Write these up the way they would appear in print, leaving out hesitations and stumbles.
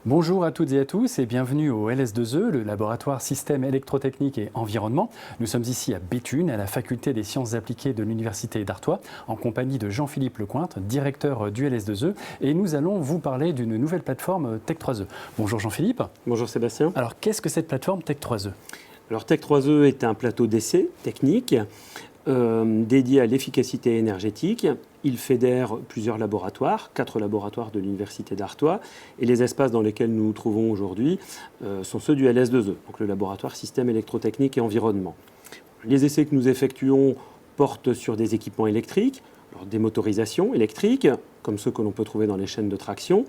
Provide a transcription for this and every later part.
Bonjour à toutes et à tous et bienvenue au LS2E, le laboratoire Systèmes électrotechniques et environnement. Nous sommes ici à Béthune, à la faculté des sciences appliquées de l'Université d'Artois, en compagnie de Jean-Philippe Lecointre, directeur du LS2E, et nous allons vous parler d'une nouvelle plateforme Tech3E. Bonjour Jean-Philippe. Bonjour Sébastien. Alors qu'est-ce que cette plateforme Tech3E ? Alors Tech3E est un plateau d'essai technique dédié à l'efficacité énergétique. Il fédère plusieurs laboratoires, 4 laboratoires de l'Université d'Artois, et les espaces dans lesquels nous nous trouvons aujourd'hui sont ceux du LS2E, donc le laboratoire Systèmes électrotechniques et environnement. Les essais que nous effectuons portent sur des équipements électriques, alors des motorisations électriques, comme ceux que l'on peut trouver dans les chaînes de traction,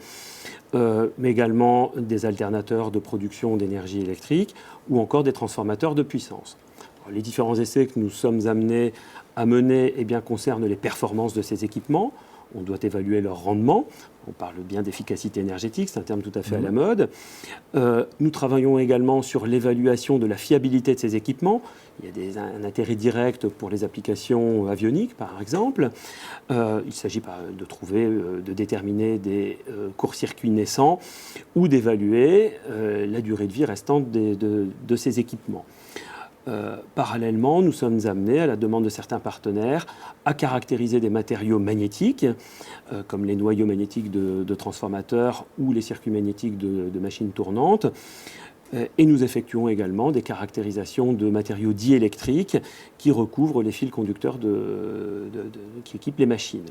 mais également des alternateurs de production d'énergie électrique ou encore des transformateurs de puissance. Alors, les différents essais que nous sommes amenés à mener concernent les performances de ces équipements. On doit évaluer leur rendement. On parle bien d'efficacité énergétique, c'est un terme tout à fait à la mode. Nous travaillons également sur l'évaluation de la fiabilité de ces équipements. Il y a un intérêt direct pour les applications avioniques, par exemple. Il s'agit de déterminer des courts-circuits naissants ou d'évaluer la durée de vie restante de ces équipements. Parallèlement, nous sommes amenés, à la demande de certains partenaires, à caractériser des matériaux magnétiques, comme les noyaux magnétiques de transformateurs ou les circuits magnétiques de machines tournantes. Et nous effectuons également des caractérisations de matériaux diélectriques qui recouvrent les fils conducteurs qui équipent les machines.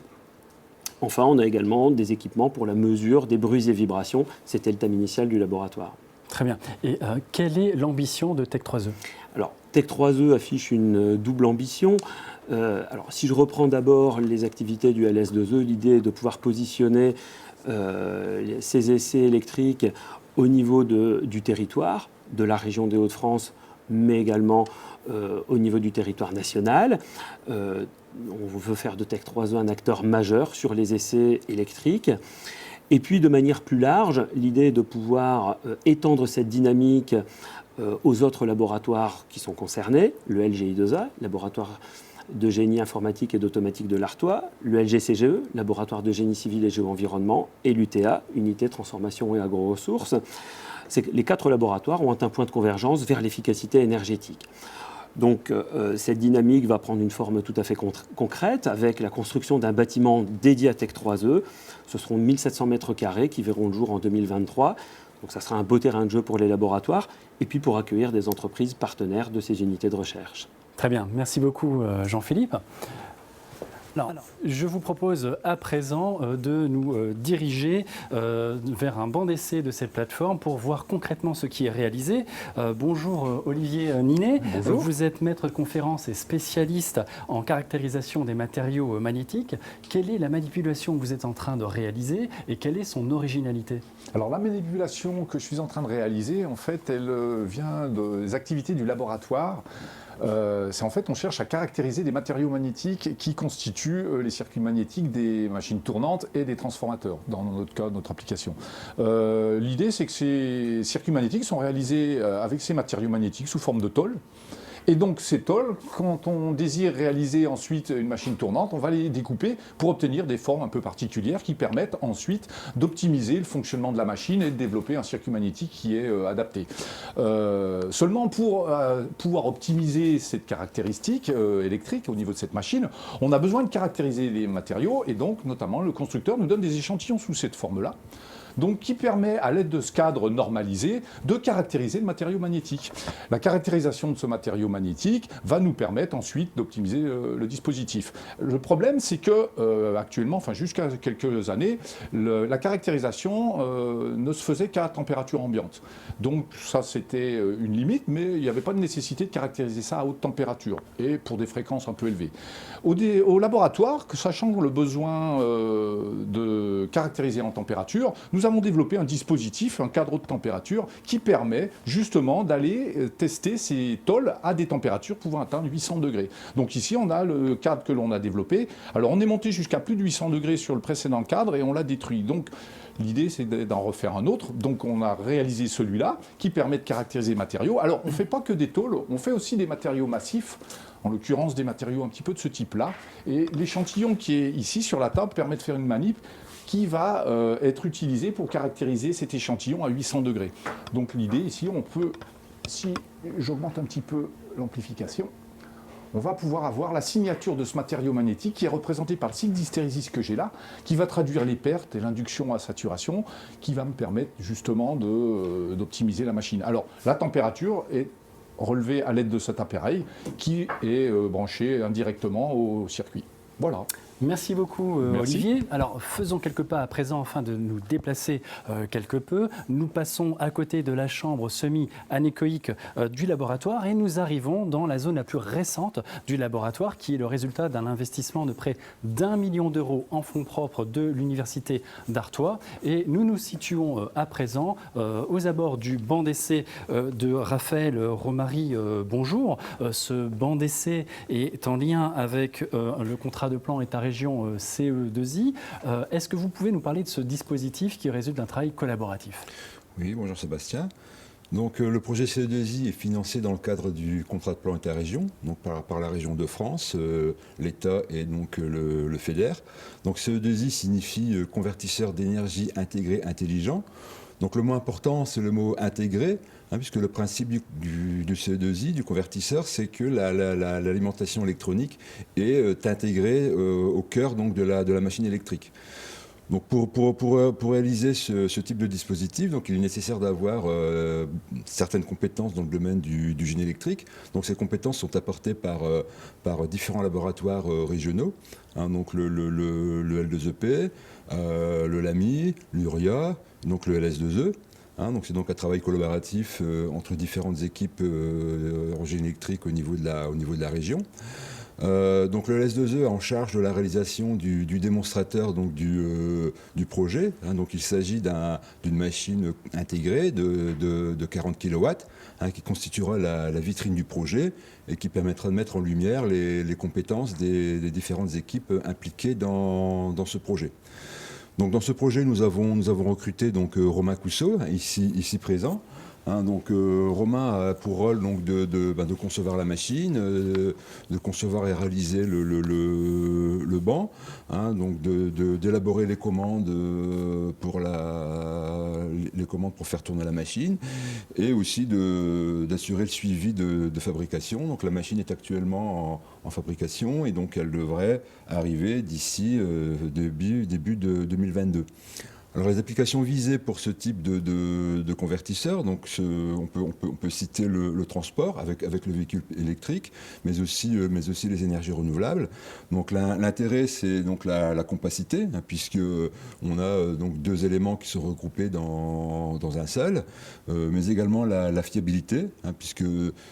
Enfin, on a également des équipements pour la mesure des bruits et vibrations. C'était le thème initial du laboratoire. Très bien. Et quelle est l'ambition de Tech3E ? Alors, Tech3E affiche une double ambition. Alors, si je reprends d'abord les activités du LS2E, l'idée est de pouvoir positionner ces essais électriques au niveau du territoire, de la région des Hauts-de-France, mais également au niveau du territoire national. On veut faire de Tech3E un acteur majeur sur les essais électriques. Et puis, de manière plus large, l'idée est de pouvoir étendre cette dynamique aux autres laboratoires qui sont concernés, le LGI2A, laboratoire de génie informatique et d'automatique de l'Artois, le LGCGE, laboratoire de génie civil et géo-environnement, et l'UTA, unité transformation et agro-ressources. Les 4 laboratoires ont un point de convergence vers l'efficacité énergétique. Donc cette dynamique va prendre une forme tout à fait concrète avec la construction d'un bâtiment dédié à Tech3E. Ce seront 1700 mètres carrés qui verront le jour en 2023. Donc ça sera un beau terrain de jeu pour les laboratoires et puis pour accueillir des entreprises partenaires de ces unités de recherche. Très bien, merci beaucoup Jean-Philippe. Alors, je vous propose à présent de nous diriger vers un banc d'essai de cette plateforme pour voir concrètement ce qui est réalisé. Bonjour Olivier Ninet. Bonjour. Vous êtes maître de conférence et spécialiste en caractérisation des matériaux magnétiques. Quelle est la manipulation que vous êtes en train de réaliser et quelle est son originalité ? Alors la manipulation que je suis en train de réaliser, en fait, elle vient des activités du laboratoire. C'est en fait, on cherche à caractériser des matériaux magnétiques qui constituent les circuits magnétiques des machines tournantes et des transformateurs, dans notre cas, notre application. L'idée, c'est que ces circuits magnétiques sont réalisés avec ces matériaux magnétiques sous forme de tôle. Et donc ces tôles, quand on désire réaliser ensuite une machine tournante, on va les découper pour obtenir des formes un peu particulières qui permettent ensuite d'optimiser le fonctionnement de la machine et de développer un circuit magnétique qui est adapté. Seulement pour pouvoir optimiser cette caractéristique électrique au niveau de cette machine, on a besoin de caractériser les matériaux et donc notamment le constructeur nous donne des échantillons sous cette forme-là. Donc qui permet, à l'aide de ce cadre normalisé, de caractériser le matériau magnétique. La caractérisation de ce matériau magnétique va nous permettre ensuite d'optimiser le dispositif. Le problème, c'est que actuellement, enfin jusqu'à quelques années, la caractérisation ne se faisait qu'à température ambiante. Donc ça, c'était une limite, mais il n'y avait pas de nécessité de caractériser ça à haute température et pour des fréquences un peu élevées. Au laboratoire, sachant le besoin de caractériser en température, nous avons développé un dispositif, un cadre de température, qui permet justement d'aller tester ces tôles à des températures pouvant atteindre 800 degrés. Donc ici, on a le cadre que l'on a développé. Alors on est monté jusqu'à plus de 800 degrés sur le précédent cadre et on l'a détruit. Donc l'idée, c'est d'en refaire un autre. Donc on a réalisé celui-là qui permet de caractériser les matériaux. Alors on ne fait pas que des tôles, on fait aussi des matériaux massifs, en l'occurrence des matériaux un petit peu de ce type-là. Et l'échantillon qui est ici sur la table permet de faire une manip qui va être utilisé pour caractériser cet échantillon à 800 degrés. Donc l'idée ici, on peut, si j'augmente un petit peu l'amplification, on va pouvoir avoir la signature de ce matériau magnétique qui est représenté par le cycle d'hystérésis que j'ai là, qui va traduire les pertes et l'induction à saturation, qui va me permettre justement d'optimiser la machine. Alors, la température est relevée à l'aide de cet appareil qui est branché indirectement au circuit. Voilà. Merci beaucoup Merci. Olivier. Alors faisons quelques pas à présent afin de nous déplacer quelque peu. Nous passons à côté de la chambre semi-anéchoïque du laboratoire et nous arrivons dans la zone la plus récente du laboratoire qui est le résultat d'un investissement de près d'1 million d'euros en fonds propres de l'Université d'Artois. Et nous nous situons à présent aux abords du banc d'essai de Raphaël Romary. Bonjour. Ce banc d'essai est en lien avec le contrat de plan État région CE2I. Est-ce que vous pouvez nous parler de ce dispositif qui résulte d'un travail collaboratif? Oui, bonjour Sébastien. Donc le projet CE2I est financé dans le cadre du contrat de plan État-région, donc par la région de France, l'État et donc le FEDER. Donc CE2I signifie convertisseur d'énergie intégré intelligent. Donc le mot important, c'est le mot intégré, puisque le principe du CE2I, du convertisseur, c'est que l'alimentation électronique est intégrée au cœur donc, de la machine électrique. Donc pour réaliser ce type de dispositif, donc il est nécessaire d'avoir certaines compétences dans le domaine du génie électrique. Donc ces compétences sont apportées par différents laboratoires régionaux, donc le L2EP, le LAMI, l'URIA, donc le LS2E. Donc c'est donc un travail collaboratif entre différentes équipes en génie électrique au niveau de la région. Donc le LS2E est en charge de la réalisation du démonstrateur donc du projet. Donc il s'agit d'une machine intégrée de 40 kW qui constituera la vitrine du projet et qui permettra de mettre en lumière les compétences des différentes équipes impliquées dans ce projet. Donc dans ce projet, nous avons recruté donc Romain Cousseau, ici présent. Donc Romain a pour rôle donc de concevoir la machine, de concevoir et réaliser le banc, donc d'élaborer les commandes pour faire tourner la machine, et aussi d'assurer le suivi de fabrication. Donc la machine est actuellement en fabrication et donc elle devrait arriver d'ici début de 2022. Alors les applications visées pour ce type de convertisseur, donc on peut citer le transport avec le véhicule électrique, mais aussi les énergies renouvelables. Donc l'intérêt c'est donc la compacité, puisque on a donc deux éléments qui sont regroupés dans un seul, mais également la fiabilité, puisque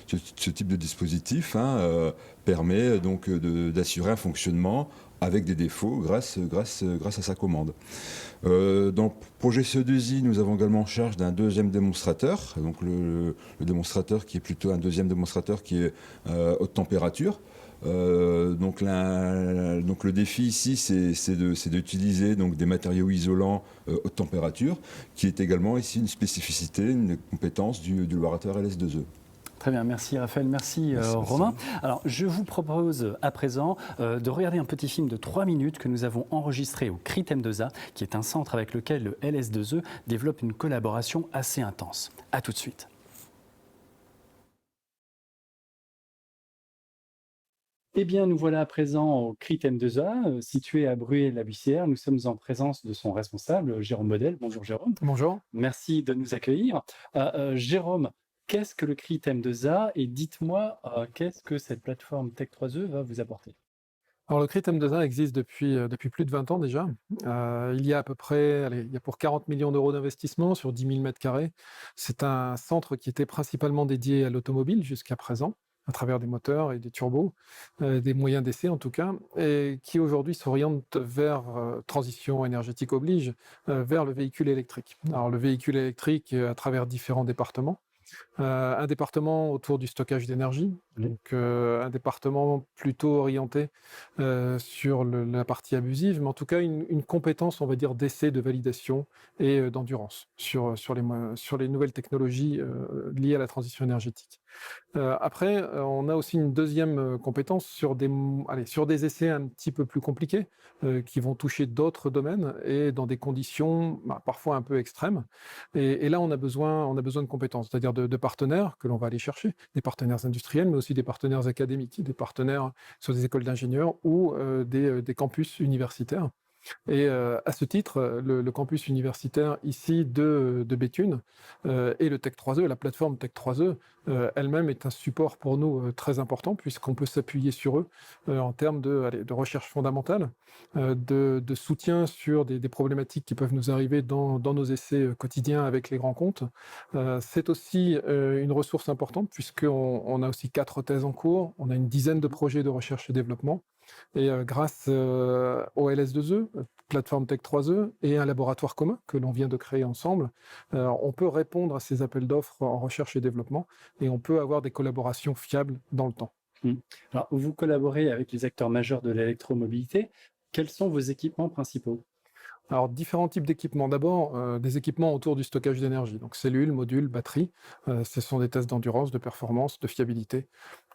ce type de dispositif permet donc d'assurer un fonctionnement avec des défauts grâce à sa commande. Dans le projet CE2I, nous avons également en charge d'un deuxième démonstrateur, donc le démonstrateur qui est plutôt un deuxième démonstrateur qui est haute température. Donc le défi ici, c'est d'utiliser donc des matériaux isolants haute température, qui est également ici une spécificité, une compétence du laboratoire LS2E. Très bien, merci Raphaël, merci Romain. Alors je vous propose à présent de regarder un petit film de 3 minutes que nous avons enregistré au CRITEM2A, qui est un centre avec lequel le LS2E développe une collaboration assez intense. A tout de suite. Eh bien, nous voilà à présent au CRITEM2A, situé à Bruay-la-Bussière. Nous sommes en présence de son responsable, Jérôme Bodel. Bonjour Jérôme. Bonjour. Merci de nous accueillir. Jérôme, qu'est-ce que le CRITEM2A et dites-moi qu'est-ce que cette plateforme Tech3E va vous apporter? Alors le CRITEM2A existe depuis plus de 20 ans déjà. Il y a à peu près, il y a pour 40 millions d'euros d'investissement sur 10 000 m². C'est un centre qui était principalement dédié à l'automobile jusqu'à présent, à travers des moteurs et des turbos, des moyens d'essai en tout cas, et qui aujourd'hui s'oriente vers, transition énergétique oblige, vers le véhicule électrique. Alors le véhicule électrique à travers différents départements. Un département autour du stockage d'énergie, donc un département plutôt orienté sur la partie abusive, mais en tout cas une compétence, on va dire, d'essai, de validation et d'endurance sur les nouvelles technologies liées à la transition énergétique. Après, on a aussi une deuxième compétence sur des essais un petit peu plus compliqués qui vont toucher d'autres domaines et dans des conditions parfois un peu extrêmes. Et là, on a besoin de compétences, c'est-à-dire de partenaires que l'on va aller chercher, des partenaires industriels, mais aussi des partenaires académiques, des partenaires sur des écoles d'ingénieurs ou des campus universitaires. Et à ce titre, le campus universitaire ici de Béthune et le Tech 3E, la plateforme Tech 3E, elle-même est un support pour nous très important puisqu'on peut s'appuyer sur eux en termes de recherche fondamentale, de soutien sur des problématiques qui peuvent nous arriver dans nos essais quotidiens avec les grands comptes. C'est aussi une ressource importante puisqu'on a aussi 4 thèses en cours, on a une dizaine de projets de recherche et développement. Et grâce au LS2E, plateforme Tech 3E, et un laboratoire commun que l'on vient de créer ensemble, on peut répondre à ces appels d'offres en recherche et développement et on peut avoir des collaborations fiables dans le temps. Alors, vous collaborez avec les acteurs majeurs de l'électromobilité. Quels sont vos équipements principaux? Alors, différents types d'équipements. D'abord, des équipements autour du stockage d'énergie, donc cellules, modules, batteries. Ce sont des tests d'endurance, de performance, de fiabilité,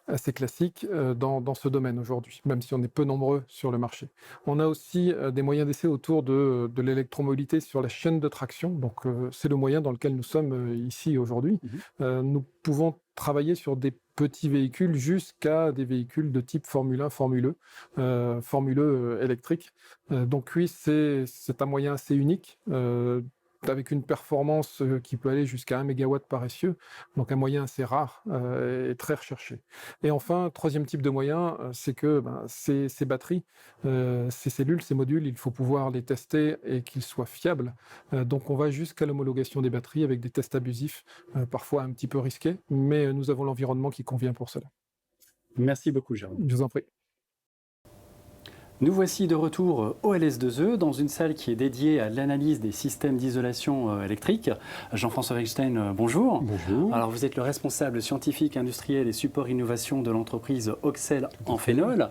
assez classiques dans ce domaine aujourd'hui, même si on est peu nombreux sur le marché. On a aussi des moyens d'essai autour de l'électromobilité sur la chaîne de traction, donc c'est le moyen dans lequel nous sommes ici aujourd'hui. Nous pouvons travailler sur des petits véhicules jusqu'à des véhicules de type Formule 1, Formule E électrique. Donc oui, c'est un moyen assez unique, avec une performance qui peut aller jusqu'à 1 MW par essieu, donc un moyen assez rare et très recherché. Et enfin, troisième type de moyen, c'est que ces batteries, ces cellules, ces modules, il faut pouvoir les tester et qu'ils soient fiables. Donc on va jusqu'à l'homologation des batteries avec des tests abusifs, parfois un petit peu risqués, mais nous avons l'environnement qui convient pour cela. Merci beaucoup, Jérôme. Je vous en prie. Nous voici de retour au LS2E dans une salle qui est dédiée à l'analyse des systèmes d'isolation électrique. Jean-François Wegstein, bonjour. Bonjour. Alors vous êtes le responsable scientifique, industriel et support innovation de l'entreprise Auxel Amphenol.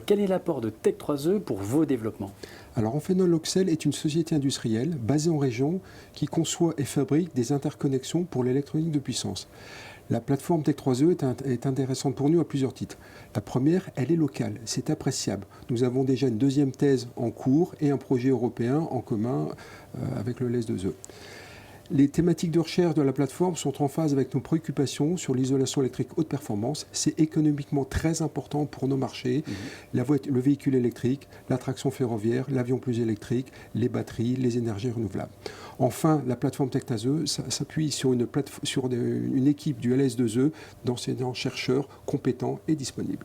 Quel est l'apport de Tech 3E pour vos développements? Alors Amphenol Auxel est une société industrielle basée en région qui conçoit et fabrique des interconnexions pour l'électronique de puissance. La plateforme Tech 3E est intéressante pour nous à plusieurs titres. La première, elle est locale, c'est appréciable. Nous avons déjà une deuxième thèse en cours et un projet européen en commun avec le LS2E. Les thématiques de recherche de la plateforme sont en phase avec nos préoccupations sur l'isolation électrique haute performance. C'est économiquement très important pour nos marchés. Le véhicule électrique, la traction ferroviaire, l'avion plus électrique, les batteries, les énergies renouvelables. Enfin, la plateforme Tech 3E s'appuie sur une équipe du LS2E d'enseignants-chercheurs compétents et disponibles.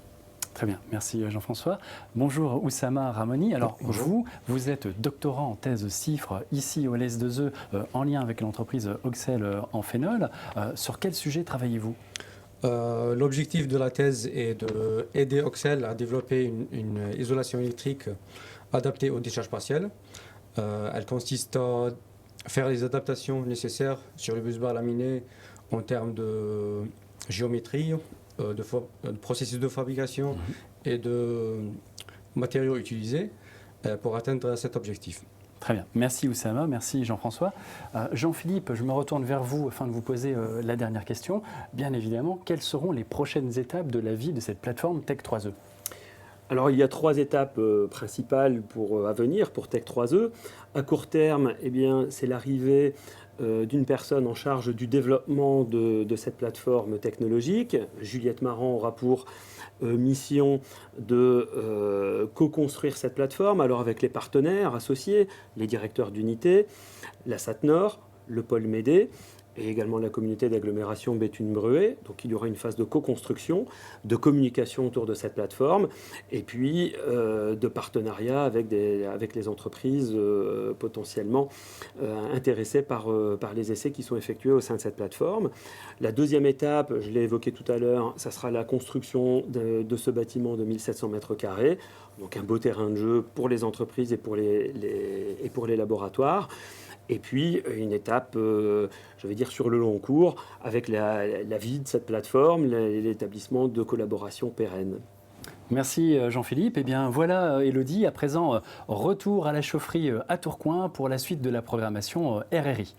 Très bien, merci Jean-François. Bonjour Oussama Ramoni. Alors vous êtes doctorant en thèse CIFRE ici au LS2E en lien avec l'entreprise Auxel Amphenol. Sur quel sujet travaillez-vous? L'objectif de la thèse est d'aider Auxel à développer une isolation électrique adaptée aux décharges partielles. Elle consiste à faire les adaptations nécessaires sur le busbar laminé en termes de géométrie, de processus de fabrication et de matériaux utilisés pour atteindre cet objectif. Très bien. Merci Oussama, merci Jean-François. Jean-Philippe, je me retourne vers vous afin de vous poser la dernière question. Bien évidemment, quelles seront les prochaines étapes de la vie de cette plateforme Tech 3E? Alors, il y a 3 étapes principales à venir pour Tech 3E. À court terme, c'est l'arrivée d'une personne en charge du développement de cette plateforme technologique. Juliette Marant aura pour mission de co-construire cette plateforme, alors avec les partenaires associés, les directeurs d'unité, la SATNOR, le pôle MEDE, et également la communauté d'agglomération Béthune-Bruay. Donc il y aura une phase de co-construction, de communication autour de cette plateforme, et puis de partenariat avec les entreprises potentiellement intéressées par les essais qui sont effectués au sein de cette plateforme. La deuxième étape, je l'ai évoqué tout à l'heure, ça sera la construction de ce bâtiment de 1700 mètres carrés. donc un beau terrain de jeu pour les entreprises et pour les laboratoires. Et puis une étape, je vais dire, sur le long cours, avec la vie de cette plateforme, l'établissement de collaborations pérennes. Merci Jean-Philippe. Eh bien voilà Élodie, à présent retour à la chaufferie à Tourcoing pour la suite de la programmation RRI.